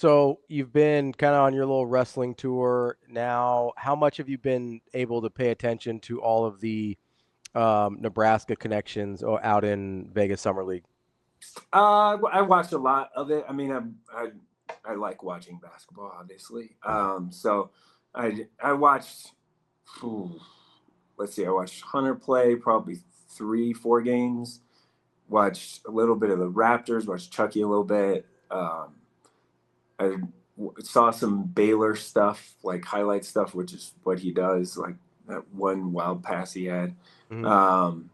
So you've been kind of on your little wrestling tour now. How much have you been able to pay attention to all of the Nebraska connections out in Vegas Summer League? I watched a lot of it. I mean, I like watching basketball, obviously. So I watched. Let's see. I watched Hunter play probably 3-4 games. Watched a little bit of the Raptors. Watched Chucky a little bit. I saw some Baylor stuff, like highlight stuff, which is what he does. Like that one wild pass he had. Mm-hmm.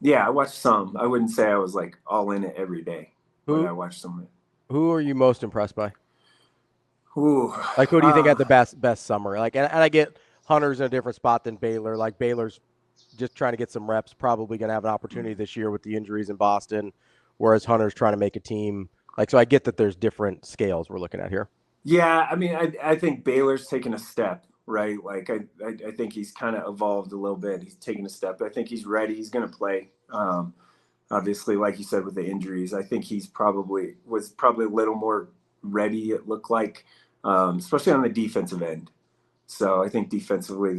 Yeah, I watched some. I wouldn't say I was like all in it every day, but I watched some of it. Who are you most impressed by? Ooh, Like, who do you think had the best summer? Like, and I get Hunter's in a different spot than Baylor. Like, Baylor's just trying to get some reps, probably going to have an opportunity this year with the injuries in Boston, whereas Hunter's trying to make a team. Like, so I get that there's different scales we're looking at here. Yeah, I mean, I think Baylor's taken a step, right? Like, I think he's kind of evolved a little bit. He's taken a step. I think he's ready. He's going to play. Obviously, like you said, with the injuries, I think was probably a little more ready, it looked like, especially on the defensive end. So I think defensively,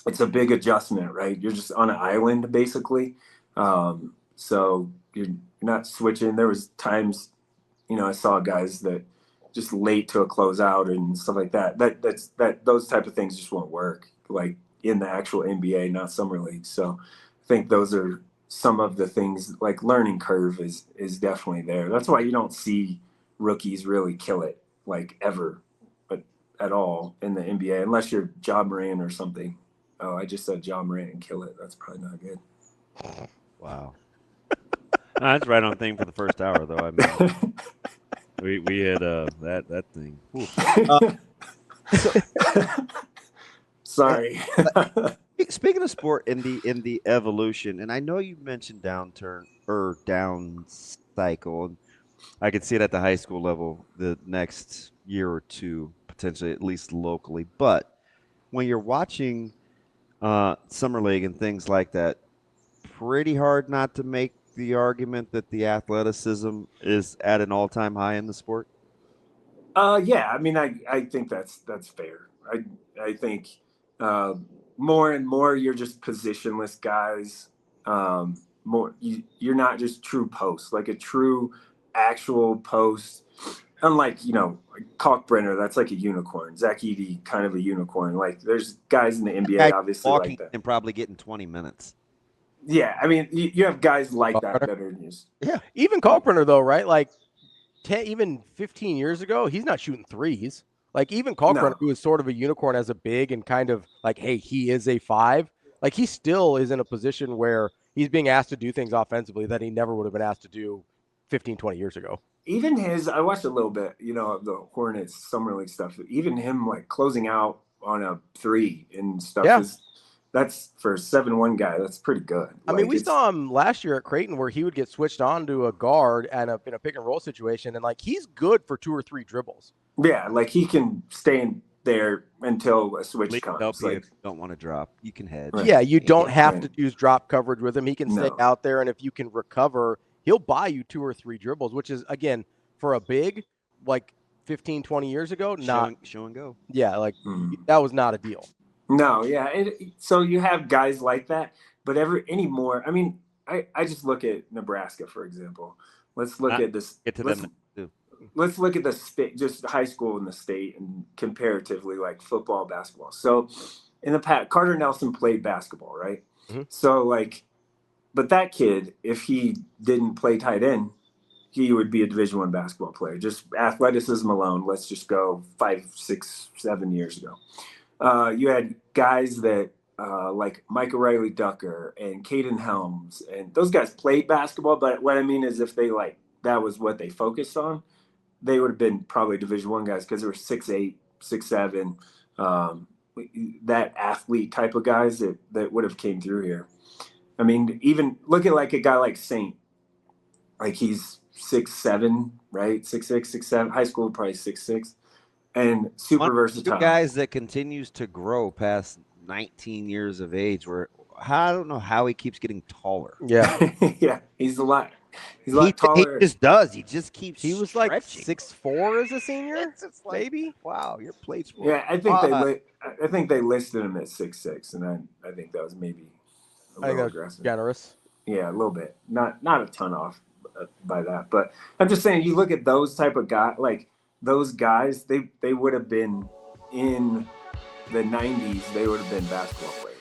it's a big adjustment, right? You're just on an island, basically. So you're not switching. There was times, I saw guys that just late to a closeout and stuff like that. Those type of things just won't work, like in the actual NBA, not summer league. So I think those are some of the things. Like learning curve is definitely there. That's why you don't see rookies really kill it like ever, but at all in the NBA, unless you're Ja Morant or something. Oh, I just said Ja Morant and kill it. That's probably not good. Wow. That's right on thing for the first hour, though. I mean, we had that thing. Sorry. Speaking of sport in the evolution, and I know you mentioned down cycle, and I could see it at the high school level the next year or two, potentially at least locally. But when you're watching summer league and things like that, pretty hard not to make the argument that the athleticism is at an all-time high in the sport. Yeah, I mean, I think that's fair. I think more and more you're just positionless guys. More you're not just true posts, like a true actual post. Unlike Kalkbrenner, that's like a unicorn. Zach Edey, kind of a unicorn. Like there's guys in the NBA, obviously like that, and probably getting 20 minutes. Yeah, I mean, you have guys like that are just. Yeah, even Kalkbrenner though, right? Like, even 15 years ago, he's not shooting threes. Like even Kalkbrenner, who is sort of a unicorn as a big and kind of like, hey, he is a 5. Like he still is in a position where he's being asked to do things offensively that he never would have been asked to do 15, 20 years ago. Even I watched a little bit, of the Hornets summer league stuff. Even him like closing out on a 3 and stuff that's for a 7-1 guy. That's pretty good. I mean, we saw him last year at Creighton where he would get switched on to a guard and in a pick and roll situation. And like, he's good for 2 or 3 dribbles. Yeah. Like he can stay in there until a switch comes. Like, don't want to drop. You can hedge. Right. Yeah. You don't have to use drop coverage with him. He can stay out there. And if you can recover, he'll buy you 2 or 3 dribbles, which is, again, for a big, like 15, 20 years ago, show and go. Yeah. Like that was not a deal. No, yeah. So you have guys like that, but anymore, I mean, I just look at Nebraska, for example. Let's look at this. Let's look at the state, just high school in the state, and comparatively like football, basketball. So in the past, Carter Nelson played basketball, right? Mm-hmm. So but that kid, if he didn't play tight end, he would be a Division I basketball player. Just athleticism alone. Let's just go 5, 6, 7 years ago. You had guys that like Mike O'Reilly Ducker and Caden Helms, and those guys played basketball. But what I mean is, if they that was what they focused on, they would have been probably Division I guys because they were 6'8", 6'7", that athlete type of guys that would have came through here. I mean, even look at like a guy like Saint, like he's 6'7", right? 6'6", 6'7". High school probably 6'6". And super versatile. Two guys that continues to grow past 19 years of age. Where I don't know how he keeps getting taller. Yeah, yeah, he's a lot. He's a lot taller. He just does. He just keeps. He was stretching. like 6'4" as a senior, Like, maybe. Wow, your plates. Yeah, I think they listed him at 6'6", and I think that was maybe a little aggressive. Generous. Yeah, a little bit. Not a ton off by that, but I'm just saying. You look at those type of guys, like those guys. They would have been in the 90s. They would have been basketball players.